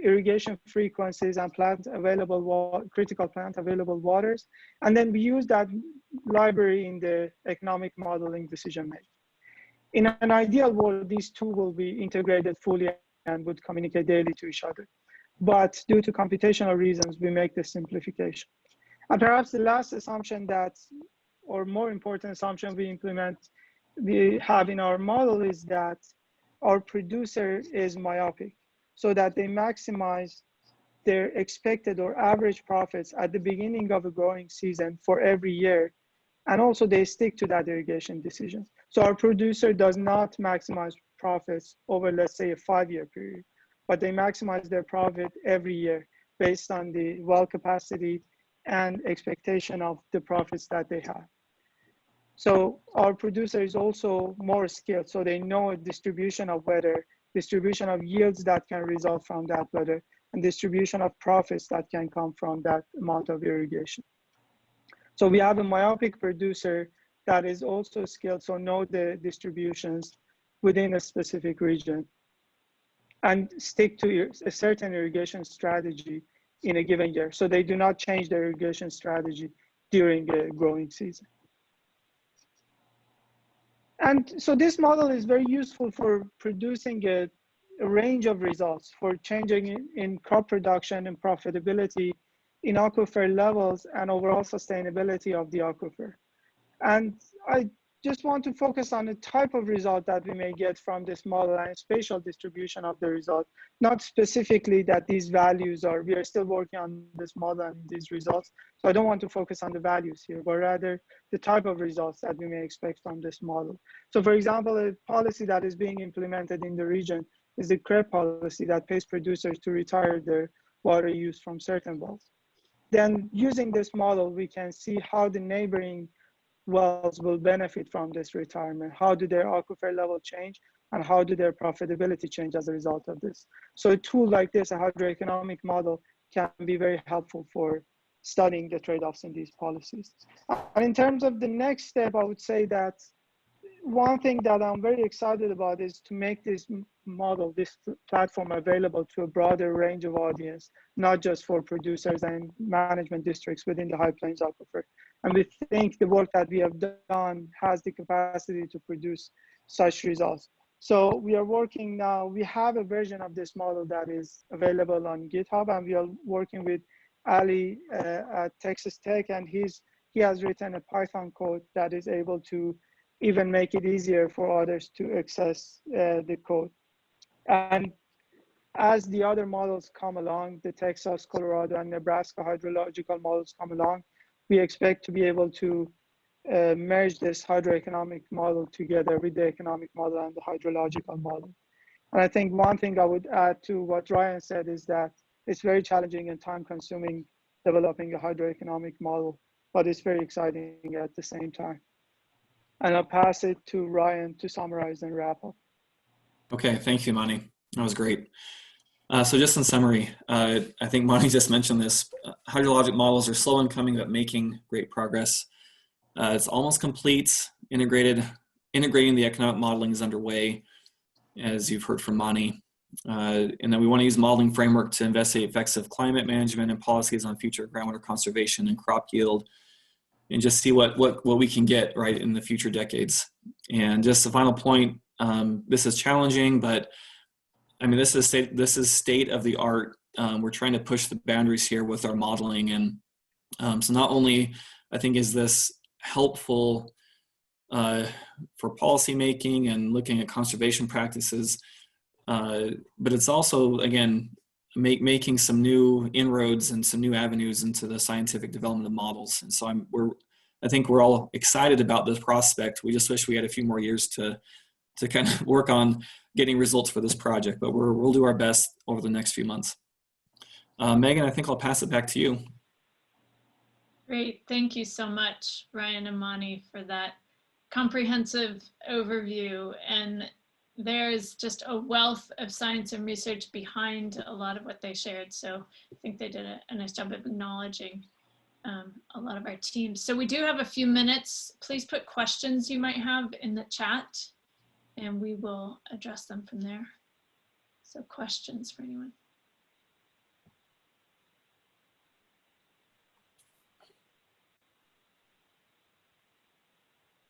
irrigation frequencies and critical plant available waters. And then we use that library in the economic modeling decision making. In an ideal world, these two will be integrated fully and would communicate daily to each other. But due to computational reasons, we make this simplification. And perhaps the last assumption or more important assumption we have in our model is that our producer is myopic, so that they maximize their expected or average profits at the beginning of a growing season for every year. And also they stick to that irrigation decision. So our producer does not maximize profits over, let's say, a 5-year period, but they maximize their profit every year based on the well capacity and expectation of the profits that they have. So our producer is also more skilled, so they know a distribution of weather, distribution of yields that can result from that weather, and distribution of profits that can come from that amount of irrigation. So we have a myopic producer that is also skilled, so know the distributions within a specific region and stick to a certain irrigation strategy in a given year. So they do not change their irrigation strategy during a growing season. And so this model is very useful for producing a range of results, for changing in crop production and profitability, in aquifer levels, and overall sustainability of the aquifer. And I just want to focus on the type of result that we may get from this model and spatial distribution of the result, not specifically that these values are, we are still working on this model and these results. So I don't want to focus on the values here, but rather the type of results that we may expect from this model. So for example, a policy that is being implemented in the region is the CREP policy that pays producers to retire their water use from certain wells. Then using this model, we can see how the neighboring wells will benefit from this retirement. How do their aquifer level change, and how do their profitability change as a result of this? So a tool like this, a hydroeconomic model, can be very helpful for studying the trade-offs in these policies. And in terms of the next step, I would say that one thing that I'm very excited about is to make this model, this platform, available to a broader range of audience, not just for producers and management districts within the High Plains Aquifer. And we think the work that we have done has the capacity to produce such results. So we are working now, we have a version of this model that is available on GitHub, and we are working with Ali at Texas Tech, and he has written a Python code that is able to even make it easier for others to access the code. And as the other models come along, the Texas, Colorado, and Nebraska hydrological models come along, we expect to be able to merge this hydroeconomic model together with the economic model and the hydrological model. And I think one thing I would add to what Ryan said is that it's very challenging and time-consuming developing a hydroeconomic model, but it's very exciting at the same time. And I'll pass it to Ryan to summarize and wrap up. Okay, thank you, Mani. That was great. So just in summary, I think Mani just mentioned this. Hydrologic models are slow in coming, but making great progress. It's almost complete. Integrating the economic modeling is underway, as you've heard from Mani. And then we want to use modeling framework to investigate effects of climate management and policies on future groundwater conservation and crop yield, and just see what we can get right in the future decades. And just a final point, this is challenging, but I mean, this is state of the art. We're trying to push the boundaries here with our modeling. And so not only, I think, is this helpful for policymaking and looking at conservation practices, but it's also, again, making some new inroads and some new avenues into the scientific development of models. And so I think we're all excited about this prospect. We just wish we had a few more years to kind of work on getting results for this project, but we'll do our best over the next few months. Megan, I think I'll pass it back to you. Great, thank you so much, Ryan and Mani, for that comprehensive overview. And there's just a wealth of science and research behind a lot of what they shared. So I think they did a nice job of acknowledging a lot of our teams. So we do have a few minutes. Please put questions you might have in the chat, and we will address them from there. So questions for anyone?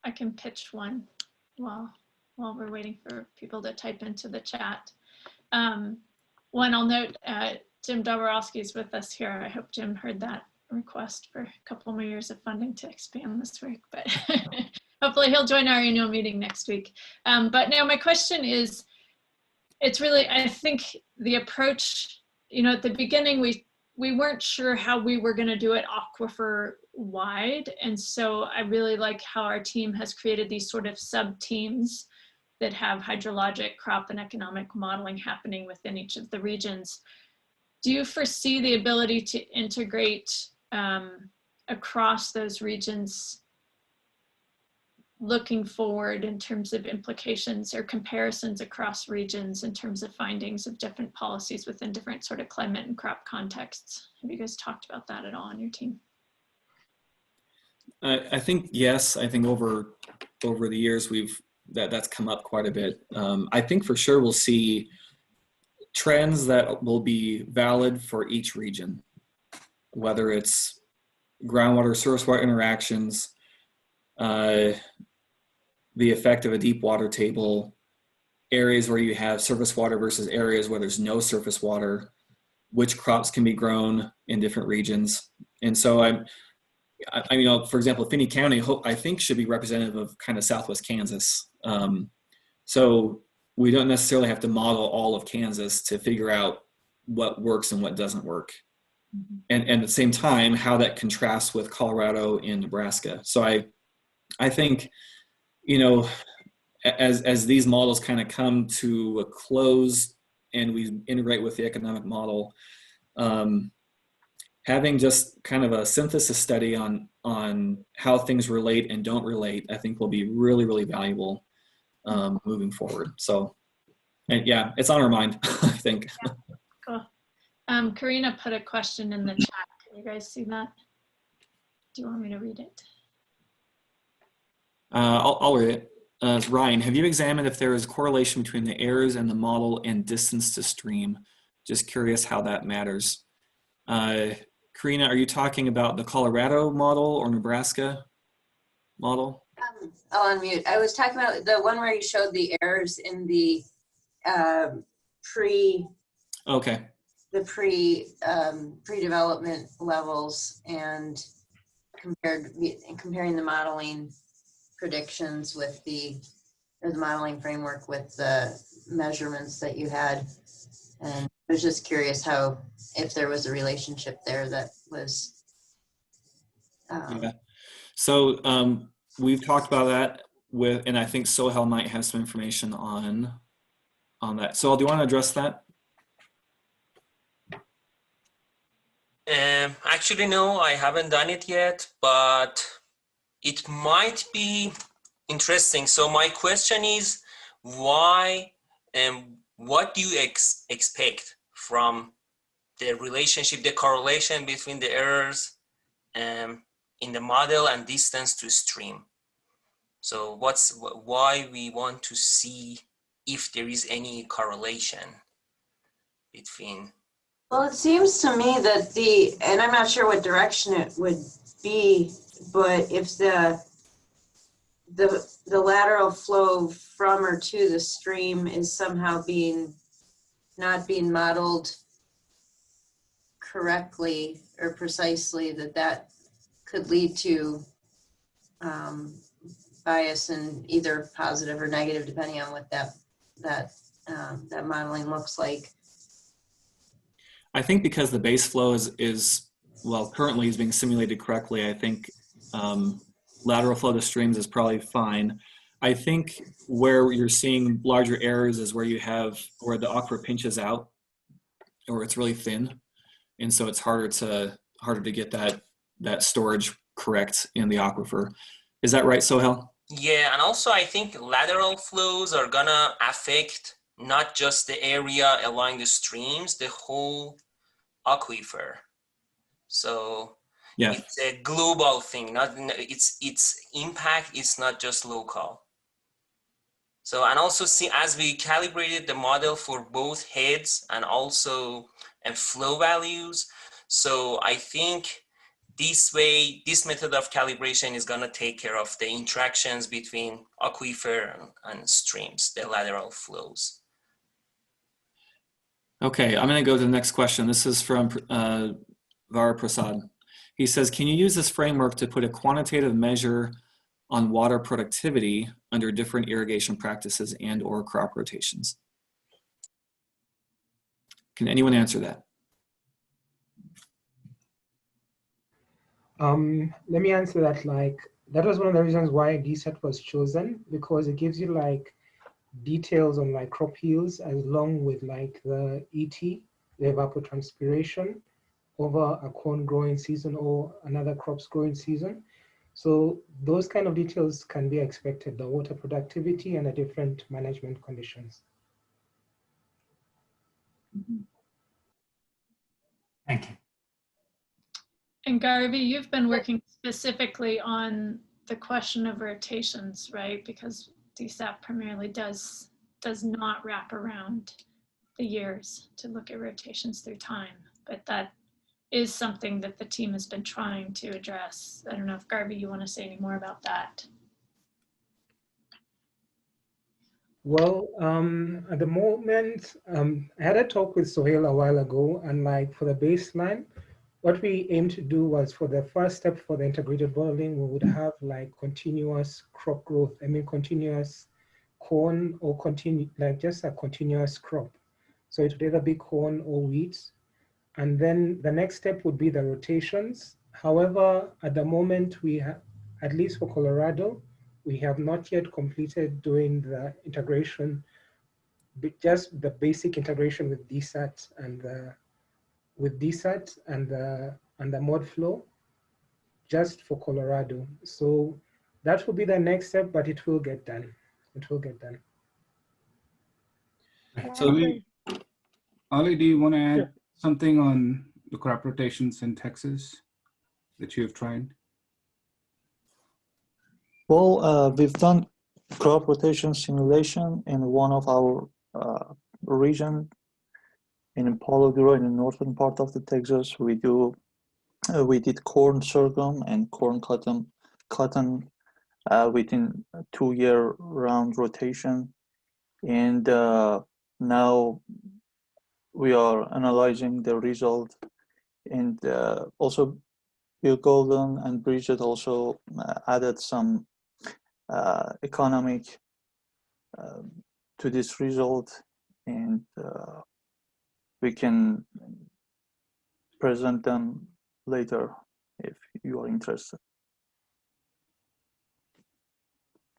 I can pitch one while we're waiting for people to type into the chat. One, I'll note, Jim Dabrowski is with us here. I hope Jim heard that request for a couple more years of funding to expand this work, but hopefully he'll join our annual meeting next week. But now my question is, it's really, I think the approach, at the beginning, we weren't sure how we were going to do it aquifer wide. And so I really like how our team has created these sort of sub teams that have hydrologic, crop, and economic modeling happening within each of the regions. Do you foresee the ability to integrate across those regions looking forward in terms of implications or comparisons across regions in terms of findings of different policies within different sort of climate and crop contexts? Have you guys talked about that at all on your team? I think yes. I think over the years that's come up quite a bit. I think for sure we'll see trends that will be valid for each region, whether it's groundwater surface water interactions, the effect of a deep water table, areas where you have surface water versus areas where there's no surface water, which crops can be grown in different regions. And so I mean, for example, Finney County, I think, should be representative of kind of Southwest Kansas. So we don't necessarily have to model all of Kansas to figure out what works and what doesn't work. Mm-hmm. And at the same time, how that contrasts with Colorado and Nebraska. So I think, as these models kind of come to a close and we integrate with the economic model, having just kind of a synthesis study on how things relate and don't relate, I think will be really, really valuable moving forward. So, and yeah, it's on our mind, I think. Yeah. Cool. Karina put a question in the chat. Can you guys see that? Do you want me to read it? I'll read it. It's Ryan, have you examined if there is a correlation between the errors in the model and distance to stream? Just curious how that matters. Karina, are you talking about the Colorado model or Nebraska model? I'll unmute. I was talking about the one where you showed the errors in the pre-development levels and comparing the modeling predictions with the modeling framework with the measurements that you had. And I was just curious if there was a relationship there that was. Yeah. So we've talked about that and I think Sohel might have some information on that. So do you want to address that? Actually, no, I haven't done it yet, but it might be interesting. So my question is, why what do you expect from the relationship, the correlation between the errors in the model and distance to stream? So why we want to see if there is any correlation between. Well, it seems to me that and I'm not sure what direction it would be, but if the lateral flow from or to the stream is somehow not being modeled correctly or precisely, that could lead to bias in either positive or negative, depending on what that modeling looks like. I think because the base flow is well, currently is being simulated correctly, I think lateral flow to streams is probably fine. I think where you're seeing larger errors is where where the aquifer pinches out or it's really thin. And so it's harder to get that storage correct in the aquifer. Is that right, Sohail? Yeah, and also I think lateral flows are gonna affect not just the area along the streams, the whole aquifer. So yeah, it's a global thing. Its impact is not just local. So, and also see, as we calibrated the model for both heads and also flow values, so I think this method of calibration is going to take care of the interactions between aquifer and streams, the lateral flows. Okay, I'm going to go to the next question. This is from Vara Prasad. He says, can you use this framework to put a quantitative measure on water productivity under different irrigation practices and or crop rotations? Can anyone answer that? Let me answer that. That was one of the reasons why DSET was chosen, because it gives you details on crop yields along with the ET, the evapotranspiration over a corn growing season or another crop's growing season. So those kind of details can be expected, the water productivity and the different management conditions. Thank you. And Garvey, you've been working specifically on the question of rotations, right? Because DSAP primarily does not wrap around the years to look at rotations through time, but that is something that the team has been trying to address. I don't know if Garvey, you want to say any more about that? Well, at the moment, I had a talk with Sohail a while ago, and for the baseline, what we aimed to do was, for the first step for the integrated modeling, we would have continuous crop growth. I mean, continuous corn or just a continuous crop. So it would either be corn or wheat. And then the next step would be the rotations. However, at the moment, we have, at least for Colorado, we have not yet completed doing the integration, just the basic integration with DSAT and the mod flow, just for Colorado. So that will be the next step, but it will get done. It will get done. So Ali, do you want to add something on the crop rotations in Texas that you have tried? Well, we've done crop rotation simulation in one of our region in Palo Duro in the northern part of the Texas. We did corn, sorghum, and corn cotton within a 2-year round rotation, and now we are analyzing the result. And also Bill Golden and Bridget also added some economic to this result, and we can present them later if you are interested.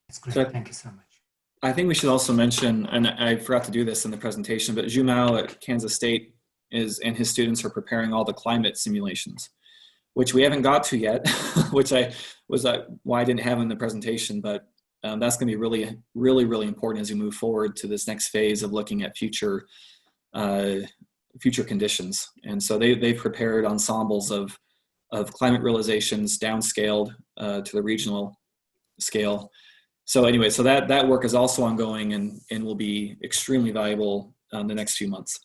That's great. So, thank you so much. I think we should also mention, and I forgot to do this in the presentation, but Zhu Mao at Kansas State and his students are preparing all the climate simulations, which we haven't got to yet, which why I didn't have in the presentation, but that's going to be really, really, really important as we move forward to this next phase of looking at future conditions. And so they've prepared ensembles of climate realizations downscaled to the regional scale. So anyway, so that work is also ongoing and will be extremely valuable in the next few months.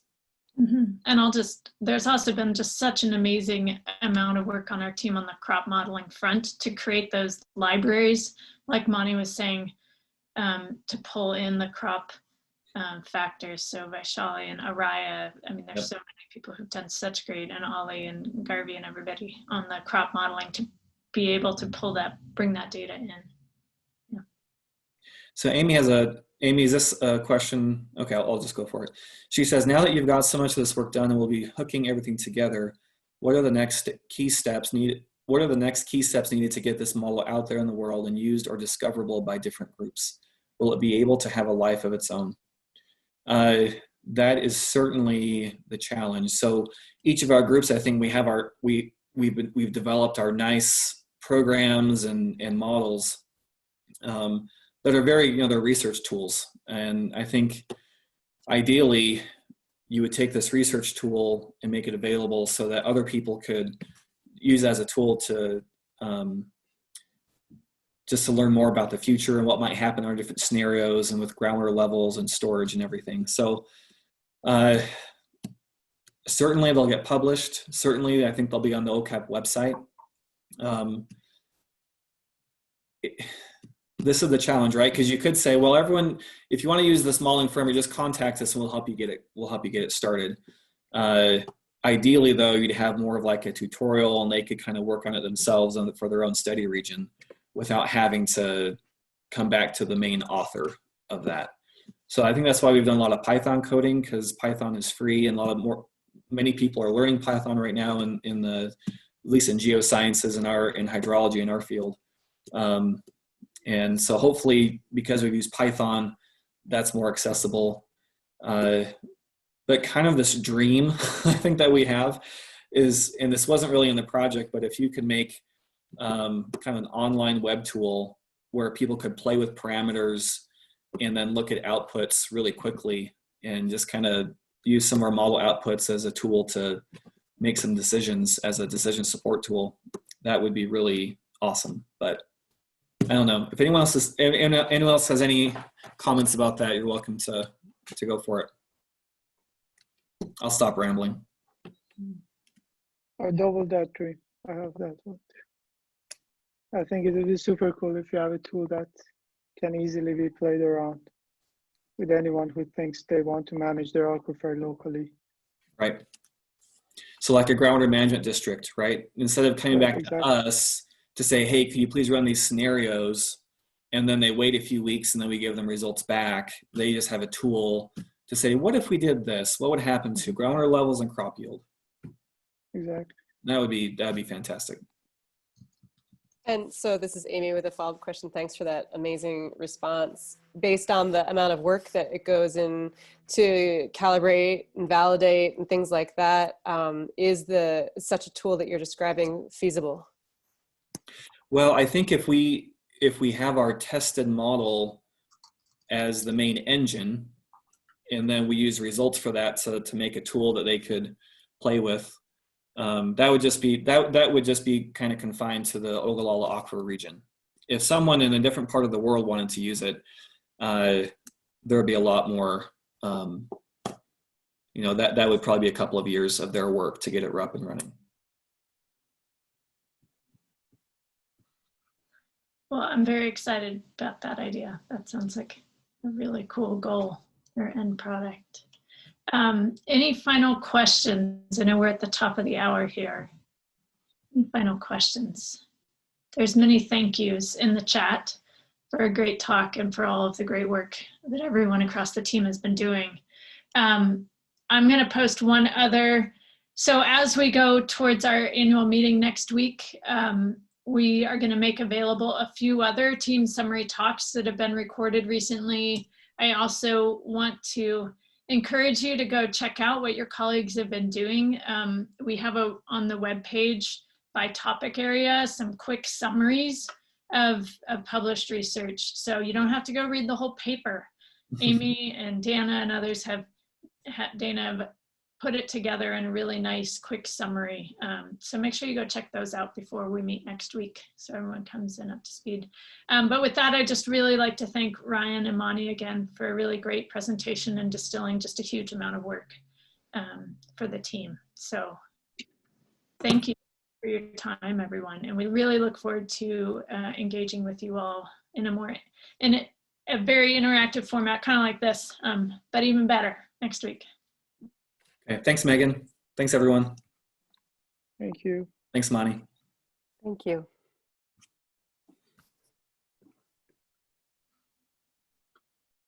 Mm-hmm. And there's also been just such an amazing amount of work on our team on the crop modeling front to create those libraries, like Mani was saying, to pull in the crop factors. So Vaishali and Araya, I mean, there's so many people who've done such great, and Ollie and Garvey and everybody on the crop modeling to be able to bring that data in. Yeah. So Amy, is this a question? Okay, I'll just go for it. She says, now that you've got so much of this work done and we'll be hooking everything together, what are the next key steps needed? What are the next key steps needed to get this model out there in the world and used or discoverable by different groups? Will it be able to have a life of its own? That is certainly the challenge. So each of our groups, I think we've developed our nice programs and models that are very, they're research tools. And I think ideally you would take this research tool and make it available so that other people could use it as a tool to just to learn more about the future and what might happen in our different scenarios and with groundwater levels and storage and everything. So certainly they'll get published. Certainly I think they'll be on the OCAP website. This is the challenge, right? Because you could say, well, everyone, if you want to use this modeling framework, just contact us and we'll help you get it started. Ideally though, you'd have more of like a tutorial and they could kind of work on it themselves for their own study region without having to come back to the main author of that. So I think that's why we've done a lot of Python coding, because Python is free and many people are learning Python right now at least in geosciences and in hydrology in our field. And so hopefully, because we've used Python, that's more accessible. But kind of this dream I think that we have is, and this wasn't really in the project, but if you could make kind of an online web tool where people could play with parameters and then look at outputs really quickly and just kind of use some of our model outputs as a tool to make some decisions as a decision support tool, that would be really awesome. But I don't know if anyone else has any comments about that. You're welcome to go for it. I'll stop rambling. I double that tree. I have that one. I think it would be super cool if you have a tool that can easily be played around with anyone who thinks they want to manage their aquifer locally. Right. So like a groundwater management district, right? Instead of coming back to us to say, hey, can you please run these scenarios? And then they wait a few weeks and then we give them results back. They just have a tool to say, what if we did this? What would happen to groundwater levels and crop yield? Exactly. That'd be fantastic. And so this is Amy with a follow-up question. Thanks for that amazing response. Based on the amount of work that it goes in to calibrate and validate and things like that, is such a tool that you're describing feasible? Well, I think if we have our tested model as the main engine, and then we use results for that to make a tool that they could play with, that would just be kind of confined to the Ogallala Aquifer region. If someone in a different part of the world wanted to use it, there would be a lot more. That would probably be a couple of years of their work to get it up and running. Well, I'm very excited about that idea. That sounds like a really cool goal or end product. Any final questions? I know we're at the top of the hour here. Any final questions? There's many thank yous in the chat for a great talk and for all of the great work that everyone across the team has been doing. I'm going to post one other. So as we go towards our annual meeting next week, we are going to make available a few other team summary talks that have been recorded recently. I also want to encourage you to go check out what your colleagues have been doing. We have on the webpage by topic area some quick summaries of published research. So you don't have to go read the whole paper. Amy and Dana and others have put it together in a really nice, quick summary. So make sure you go check those out before we meet next week, so everyone comes in up to speed. But with that, I just really like to thank Ryan and Mani again for a really great presentation and distilling just a huge amount of work for the team. So thank you for your time, everyone. And we really look forward to engaging with you all in a very interactive format, kind of like this, but even better next week. Okay, thanks, Megan. Thanks, everyone. Thank you. Thanks, Mani. Thank you.